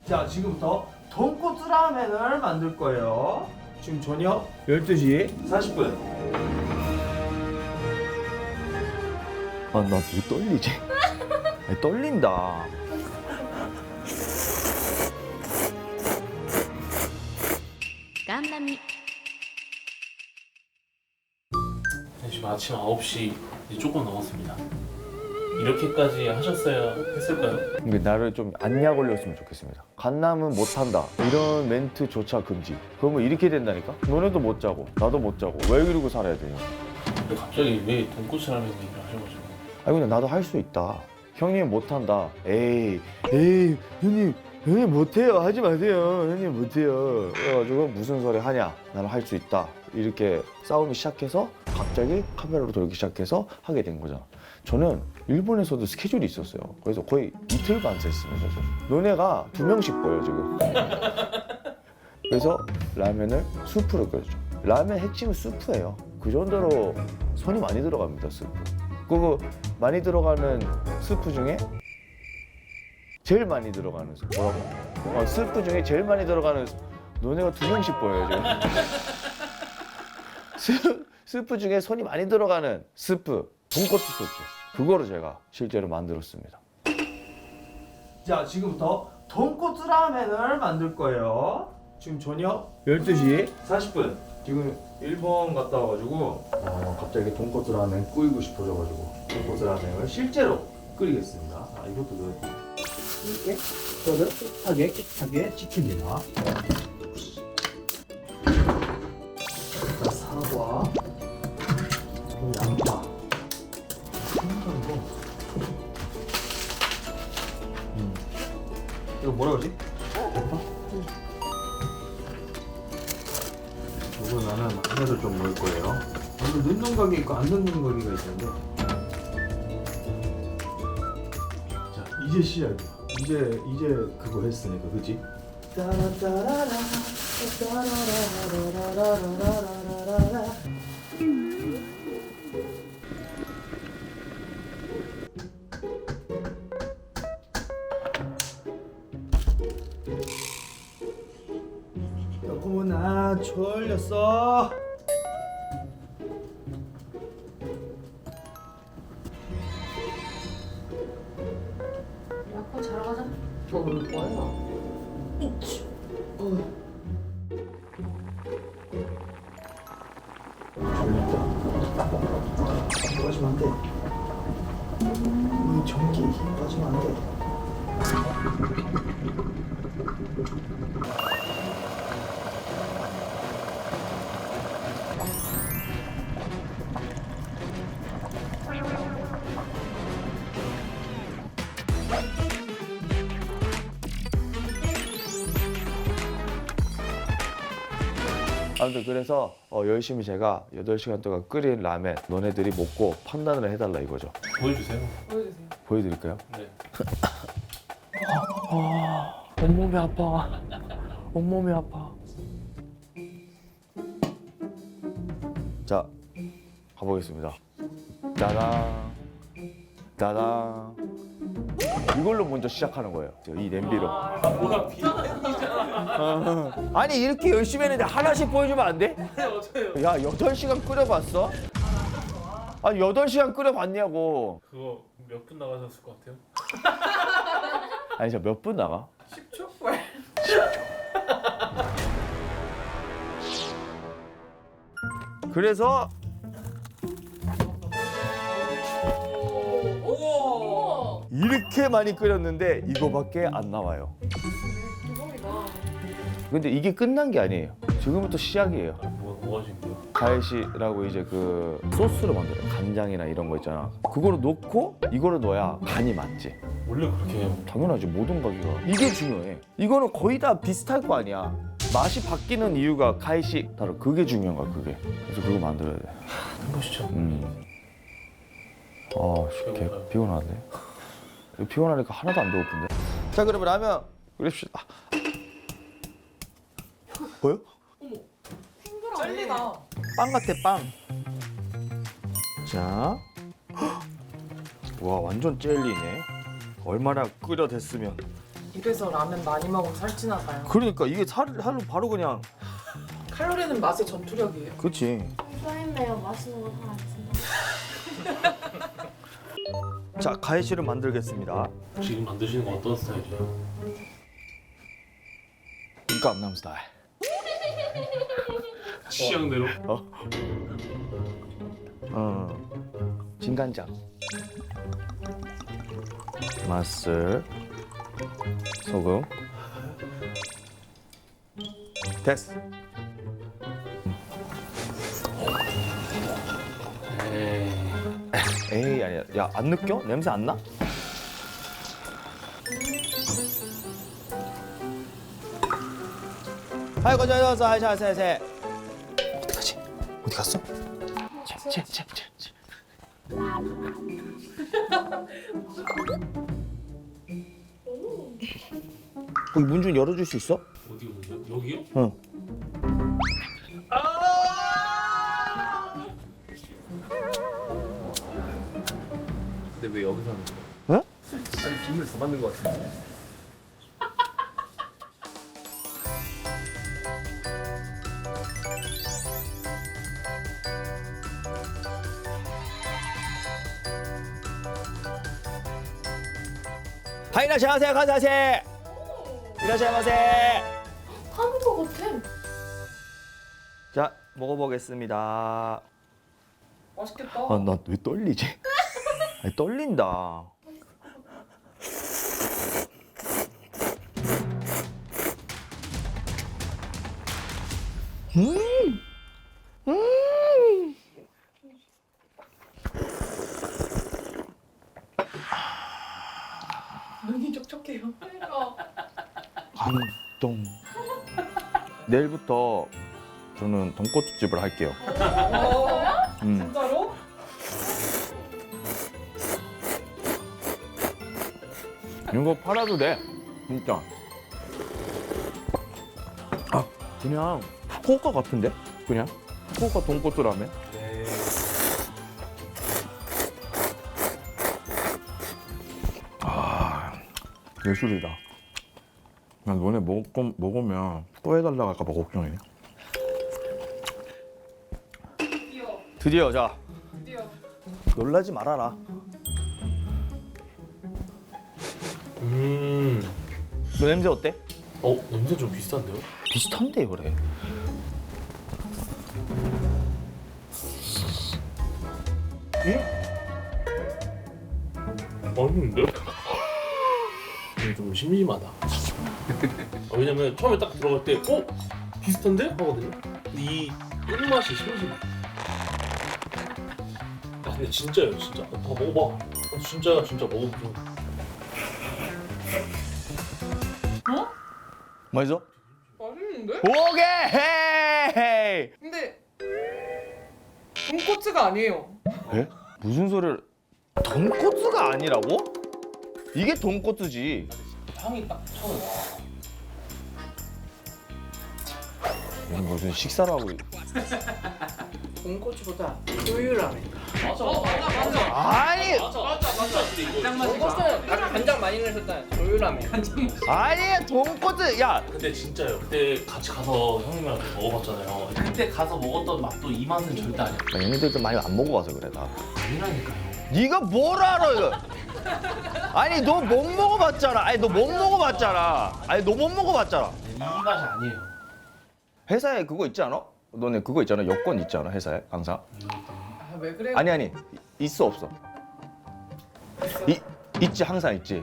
자, 지금부터 돈코츠 라멘을 만들 거예요. 지금 저녁 12시 40분. 아, 나 왜 떨리지? 아니, 떨린다. 깜남이 지금 아침 9시 이제 조금 넘었습니다. 이렇게까지 하셨어야 했을까요? 근데 나를 좀 안 약올렸으면 좋겠습니다. 갓남은 못한다. 이런 멘트조차 금지. 그러면 이렇게 된다니까? 너네도 못 자고 나도 못 자고 왜 이러고 살아야 되냐? 근데 갑자기 왜 돈코츠 라면 얘기를 하셔가지고. 아니 근데 나도 할 수 있다. 형님 못한다. 에이 형님 못해요. 하지 마세요. 형님 못해요. 그래가지고 무슨 소리 하냐? 나는 할 수 있다. 이렇게 싸움이 시작해서 갑자기 카메라로 돌기 시작해서 하게 된 거잖아. 저는 일본에서도 스케줄이 있었어요. 그래서 거의 이틀간 샜습니다. 너네가 2명씩 보여 지금. 그래서 라면을 수프로 끓여줘. 라면 핵심은 수프예요. 그 정도로 손이 많이 들어갑니다. 수프. 그리고 많이 들어가는 스프 중에 제일 많이 들어가는 스프. 뭐라고? 스프 중에 제일 많이 들어가는 너네가 2명씩 보여요 지금. 스프 중에 손이 많이 들어가는 스프, 돈코츠 스프. 그거를 제가 실제로 만들었습니다. 자, 지금부터 돈코츠 라멘을 만들 거예요. 지금 저녁 12시 40분. 지금 일본 갔다 와가지고 갑자기 돈코츠 라멘 끓이고 싶어져가지고 돈코츠 라멘을 실제로 끓이겠습니다. 이것도 이렇게 깨끗하게 지킵니다. 자, 사과, 그리고 양파, 이거 뭐라 그러지? 대파? 이거 나는 안에서 좀 넣을 거예요. 이거 넣는 가게 있고 안 넣는 가게가 있는데. 자, 이제 시작이야. 이제 그거 했으니까, 그지? 따라따라라, 따라라라라라라라라라. 여보나 졸렸어. 약간 자러 가자. 저 오늘 뭐야? 졸렸다. 빠지면 안 돼. 우리 전기 빠지면 안 돼. 아무튼 그래서 열심히 제가 8시간 동안 끓인 라멘 너네들이 먹고 판단을 해달라 이거죠. 보여주세요. 보여드릴까요? 네. 온몸이 아파. 온몸이 아파. 자, 가보겠습니다. 따당, 따당. 이걸로 먼저 시작하는 거예요. 이 냄비로. 뭐가 비난이잖아. 아니 이렇게 열심히 했는데 하나씩 보여주면 안 돼? 어쩌요? 야, 8시간 끓여봤어? 아니 8시간 끓여봤냐고. 그거 몇 분 나가셨을 것 같아요? 아니 저 몇 분 나가? 10초? 그래서 우와. 이렇게 많이 끓였는데 이거밖에 안 나와요. 대박이다. 근데 이게 끝난 게 아니에요. 지금부터 시작이에요. 뭐가 준비요? 가이시라고 이제 그 소스를 만들어요. 간장이나 이런 거 있잖아. 그거를 넣고 이거를 넣어야 간이 맞지. 원래 그렇게 해요. 당연하지. 모든 가게가 이게 중요해. 이거는 거의 다 비슷할 거 아니야. 맛이 바뀌는 이유가 가이시 따로 그게 중요한 거야. 그게. 그래서 그거 만들어야 돼. 해보시죠. 개 피곤하네. 피곤하니까 하나도 안 배고픈데. 자, 그러면 라면 끓입시다. 보여? 젤리다. 빵 같아, 빵. 자. 와, 완전 젤리네. 얼마나 끓여댔으면. 이래서 라면 많이 먹으면 살찌나 봐요. 그러니까 이게 살로 바로 그냥. 칼로리는 맛의 전투력이에요. 그렇지. 써있네요. 맛있는 거 다 아침에. 자, 가해씨를 만들겠습니다. 지금 만드시는 거 어떤 스타일이에요? 강남 스타일. 취향대로? 진간장, 맛술, 소금. 됐어. 에이. 에이 아니야. 야, 안 느껴? 냄새 안 나? 아이고 저서 하샤세세. 어떡하지? 어디 갔어? 채. 거기 문 좀 열어줄 수 있어? 어디거든요? 여기요? 응. 근데 왜 여기서 하는 거야? 어? 아니 빔을 더 만든 거 같은데. 이라샤마세 가자세. 이라샤마세. 하는 거 같아. 자, 먹어보겠습니다. 맛있겠다. 아, 나 왜 떨리지? 아니, 떨린다. 눈이 촉촉해요. 감동. 내일부터 저는 돈코츠집을 할게요. 진짜로? 이거 팔아도 돼. 진짜. 아, 그냥 후쿠오카 같은데? 그냥 후쿠오카 돈코츠 라면. 네. 아, 예술이다. 난 너네 먹으면 또 해달라고 할까 봐 걱정해. 드디어 자, 놀라지 말아라. 너 냄새 어때? 냄새 좀 비슷한데요? 비슷한데 그래. 맛있는데? 이게 좀 심심하다. 왜냐면 처음에 딱 들어갈 때 비슷한데? 하거든요? 근데 이 끝맛이 심심해. 아 근데 진짜예요 진짜. 다 먹어봐. 진짜 먹어보죠. 맛있어? 맛있는데? 오케이! 근데 돈코츠가 아니에요. 에? 무슨 소리를? 돈코츠가 아니라고? 이게 돈코츠지. 향이 딱 처음에 와. 이건 무슨 식사를 하고 돈코츠보다 우유라면. 맞아. 아니! 맞아. 근데 이거 돈코츠 아까 간장 많이 넣으셨잖아요. 우유라면. 아니 돈코츠 야! 근데 진짜요. 그때 같이 가서 형님이랑 먹어봤잖아요. 그때 가서 먹었던 맛도 이 맛은 절대 아니야. 얘네들도 많이 안 먹어봐서 그래 다. 아니라니까요. 네가 뭘 알아 이거? 아니 너 못 먹어봤잖아. 아니 너 못 먹어봤잖아. 아니 너 못 먹어봤잖아. 이 맛이 아니에요. 회사에 그거 있지 않아? 너네 그거 있잖아. 여권 있지 않아? 회사에 항상. 아, 왜 그래요? 아니 있어 없어? 있지 항상 있지.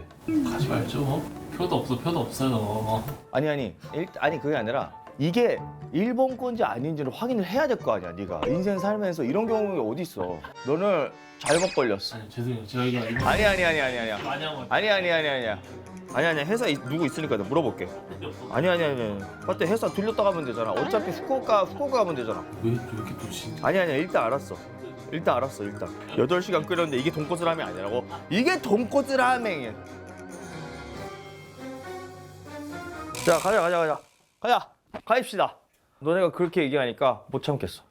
가지 말죠. 표도 없어요. 아니 그게 아니라 이게 일본 건지 아닌지를 확인을 해야 될 거 아니야. 네가 인생 살면서 이런 경우가 어디 있어? 너는 잘못 걸렸어. 아니 죄송해요. 제가 이거 아니야. 많이 한 거. 아니야. 회사에 누구 있으니까 내가 물어볼게. 아니야. 맞대 회사 들렸다 가면 되잖아. 어차피 후쿠오카 가면 되잖아. 왜 이렇게 또 진짜? 아니야. 일단 알았어. 8시간 끓였는데 이게 돈코츠 라면 아니라고? 이게 돈코츠 라면이야. 자, 가자. 가입시다. 너네가 그렇게 얘기하니까 못 참겠어.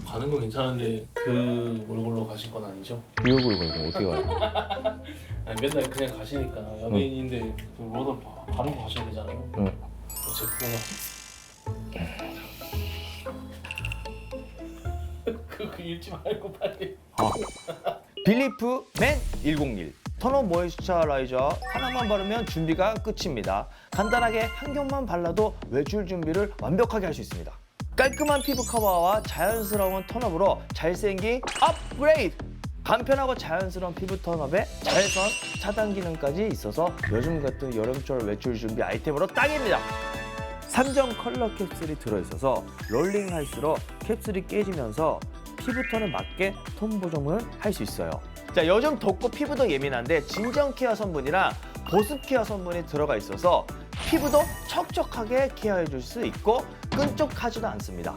가는 건 괜찮은데 그 얼굴로 가실 건 아니죠? 이 얼굴 걸고 어떻게 가요? 아니 맨날 그냥 가시니까 연예인인데 그 로더 바르고 가셔야 되잖아요. 응. 제 그거 읽지 말고 빨리. 빌리프 맨 101 톤업 모이스처라이저 하나만 바르면 준비가 끝입니다. 간단하게 한 겹만 발라도 외출 준비를 완벽하게 할 수 있습니다. 깔끔한 피부 커버와 자연스러운 톤업으로 잘생긴 업그레이드! 간편하고 자연스러운 피부 톤업에 자외선 차단 기능까지 있어서 요즘 같은 여름철 외출 준비 아이템으로 딱입니다. 3점 컬러 캡슐이 들어있어서 롤링할수록 캡슐이 깨지면서 피부톤에 맞게 톤 보정을 할 수 있어요. 자, 요즘 덥고 피부도 예민한데 진정 케어 성분이랑 보습 케어 성분이 들어가 있어서 피부도 촉촉하게 케어해 줄 수 있고 끈적하지도 않습니다.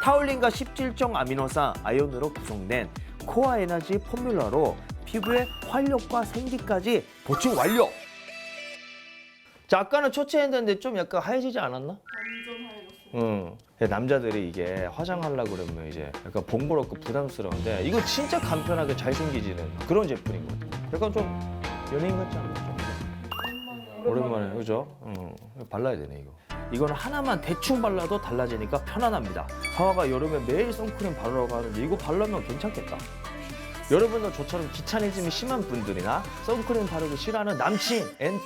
타올린과 17종 아미노산 아연으로 구성된 코어 에너지 포뮬러로 피부의 활력과 생기까지 보충 완료! 자, 아까는 초췌했는데 좀 약간 하얘지지 않았나? 완전 하얘졌어요. 응. 남자들이 이게 화장하려고 그러면 이제 약간 번거롭고 부담스러운데 이거 진짜 간편하게 잘생기지는 그런 제품이거든. 약간 좀 연예인 같지 않나? 좀. 오랜만에 그죠? 응. 발라야 되네 이거. 이거는 하나만 대충 발라도 달라지니까 편안합니다. 하와가 여름에 매일 선크림 바르러 가는데 이거 바르면 괜찮겠다. 여러분도 저처럼 귀차니즘이 심한 분들이나 선크림 바르기 싫어하는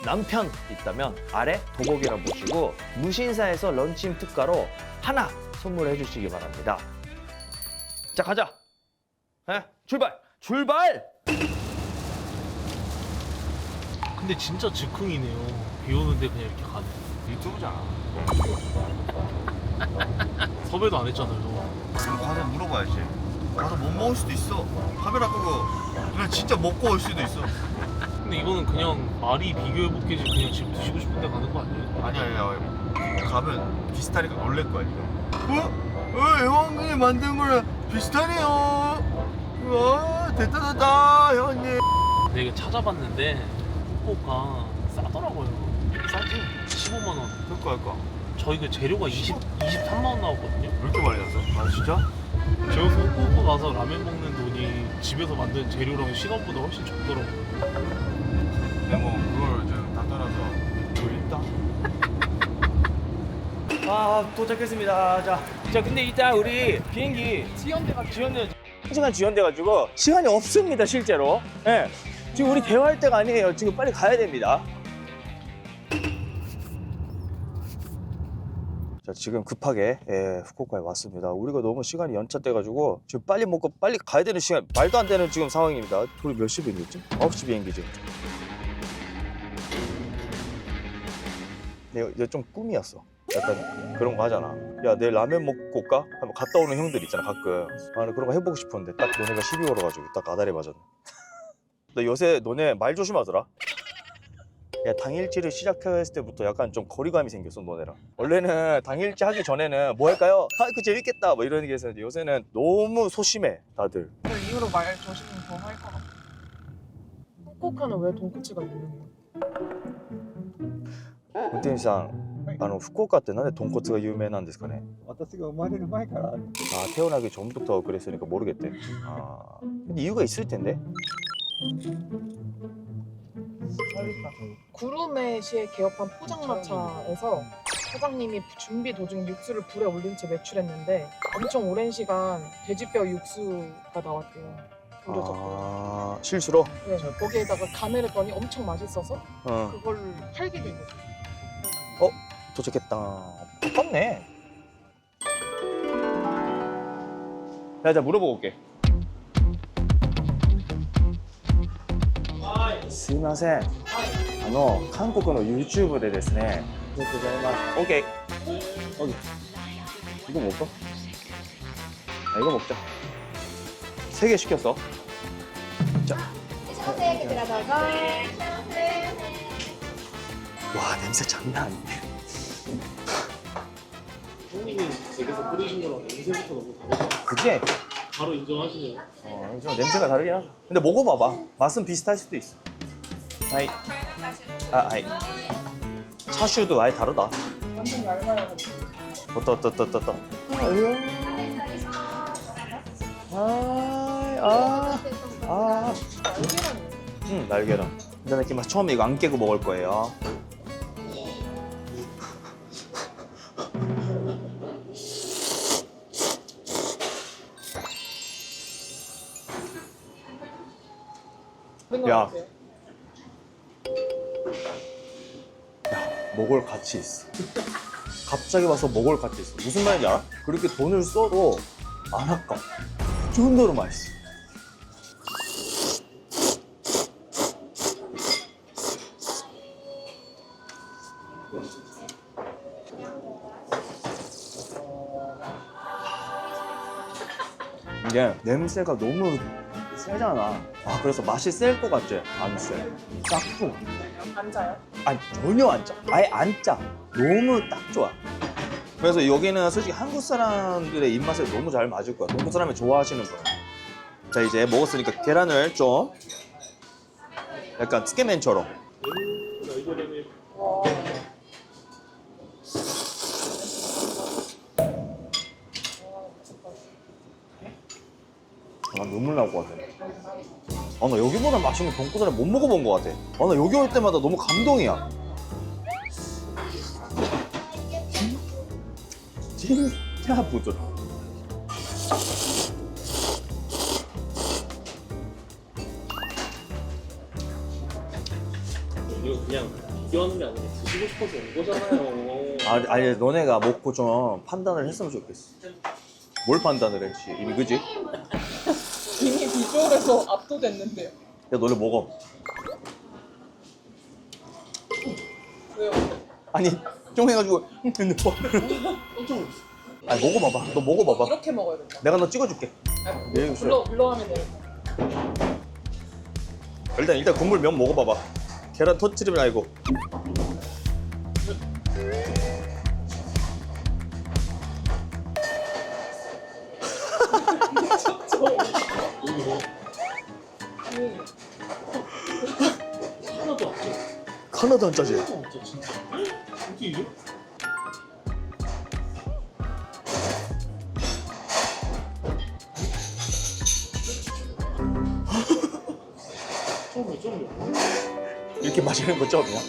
남편 있다면 아래 더보기란 보시고 무신사에서 런칭 특가로 하나 선물해 주시기 바랍니다. 자, 가자. 출발! 근데 진짜 즉흥이네요. 비 오는데 그냥 이렇게 가네. 유튜브잖아. 섭외도 안 했잖아요. 그럼 가서 물어봐야지. 가서 못 먹을 수도 있어. 카메라 끄고 그냥 진짜 먹고 올 수도 있어. 근데 이거는 그냥 말이 비교해볼게지 그냥 집 드시고 싶은데 가는 거 아니에요? 아니야. 가면 비슷하니까 놀랄 거야 이거. 형이 만든 거랑 비슷하네요. 와, 됐다 형님. 근데 이게 찾아봤는데 후쿠오카 싸더라고요. 싸지? 15만 원. 그럴까. 저희 그 재료가 23만 원 나왔거든요. 왜 이렇게 많이 났어? 아 진짜? 저 후쿠오카 가서 라면 먹는 돈이 집에서 만든 재료랑 시간보다 훨씬 적더라고요. 근데 뭐 그걸 이제 다 떠나서 아, 도착했습니다. 자, 근데 이따 우리 비행기 지연돼 1시간 지연돼가지고 시간이 없습니다 실제로. 예. 지금 우리 대화할 때가 아니에요. 지금 빨리 가야 됩니다. 자, 지금 급하게 후쿠오카에 왔습니다. 우리가 너무 시간이 연착돼가지고 지금 빨리 먹고 빨리 가야 되는 시간, 말도 안 되는 지금 상황입니다. 우리 몇 시 비행기지? 9시 비행기지. 이거 좀 꿈이었어. 약간 그런 거 하잖아. 야, 내일 라면 먹고 올까? 한번 갔다 오는 형들 있잖아 가끔. 아, 나 그런 거 해보고 싶었는데 딱 너네가 12월 와가지고 딱 아다리 맞았네. 너 요새 너네 말 조심하더라. 야, 당일치를 시작했을 때부터 약간 좀 거리감이 생겼어 너네랑. 원래는 당일치 하기 전에는 뭐 할까요? 아, 이거 재밌겠다 뭐 이런 얘기 했었는데 요새는 너무 소심해 다들. 그 이후로 말 조심 더 할 것 같아. 후쿠오카는 왜 돈코츠가 유명해요? 運転手さん、福岡ってなんで豚骨が有名なんですかね。私が生まれる前から 아, 태어나기 전부터 그랬으니까 모르겠대. 아, 근데 이유가 있을 텐데. 구루메시에 개업한 포장마차에서 사장님이 준비 도중 육수를 불에 올린 채 매출했는데 엄청 오랜 시간 돼지뼈 육수가 나왔대요. 우려졌고. 아, 실수로? 네, 거기에다가 간을 했더니 엄청 맛있어서 어. 그걸 팔게 된 거죠. 도착했다. 가깝네. 자, 물어보고 올게. すいません。韓国の YouTube でですね。ありがとうございます。OK。OK。이거 먹을까? 아, 이거 먹자. 3개 시켰어. 자. 와, 냄새 장난 아니네. 형님이 댁에서 끓이신 거랑 냄새부터 너무 다르죠? 그게 바로 인정하시네요. 좀 냄새가 다르긴 하죠. 근데 먹어봐봐. 맛은 비슷할 수도 있어. 하이. 아, 하이. 차슈도 아예 다르다. 완전 얇아요. 어떠. 날계란이에요. 날계란. 일단 이렇게 막 처음에 이거 안 깨고 먹을 거예요. 야. 생각해요. 먹을 가치 있어. 갑자기 와서 먹을 가치 있어. 무슨 말인지 알아? 그렇게 돈을 써도 안 아까워. 그 정도로 맛있어. 이게 냄새가 너무 세잖아. 아, 그래서 맛이 셀 것 같지? 안 세. 딱 좋아. 안 자요? 아니, 전혀 안 짜. 아예 안 짜. 너무 딱 좋아. 그래서 여기는 솔직히 한국 사람들의 입맛에 너무 잘 맞을 거야. 한국 사람이 좋아하시는 거야. 자, 이제 먹었으니까 계란을 좀 약간つけ麺처럼. 아, 눈물 나올 것 같아. 아, 나 여기보다 맛있는 돈코스를 못 먹어본 것 같아. 아, 나 여기 올 때마다 너무 감동이야. 진짜 부드러워. 이거 그냥 비교하는 게 아니라 드시고 싶어서 온 거잖아요. 아니, 너네가 먹고 좀 판단을 했으면 좋겠어. 뭘 판단을 했지? 이미 그지? 이미 비주얼에서 압도됐는데요. 야, 너네 먹어. 왜요? 아니, 좀 해가지고. 깜짝 놀랐어. 아니, 먹어봐봐. 너 먹어봐봐. 이렇게 먹어야 된다. 내가 너 찍어줄게. 예, 불러 하면 돼요. 일단 국물 면 먹어봐봐. 계란 터트리면 알고. 하나도 안 짜. 하나도 안 짜지? 하나도 안 짜, 진짜. 어떻게 이게? 처음이야. 이렇게 마시는 거 처음이야?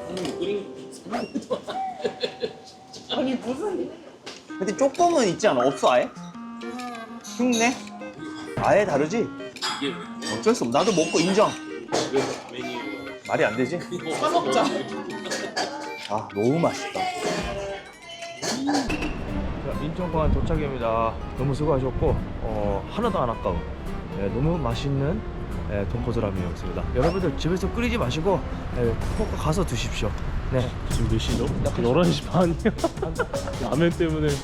아니, 끓인 아니 무슨 근데 조금은 있지 않아? 없어 아예? 흉내? 아예 다르지? 이게 어쩔 수 없어. 나도 먹고 인정. 왜 메뉴 말이 안 되지? 사 먹자. 아, 너무 맛있다. 자, 인천공항 도착입니다. 너무 수고하셨고 하나도 안 아까워. 너무 맛있는 돈코스라면이었습니다. 여러분들 집에서 끓이지 마시고 후쿠오카 가서 드십시오. 네. 지금 몇 시죠? 11시 반이요. 라면 때문에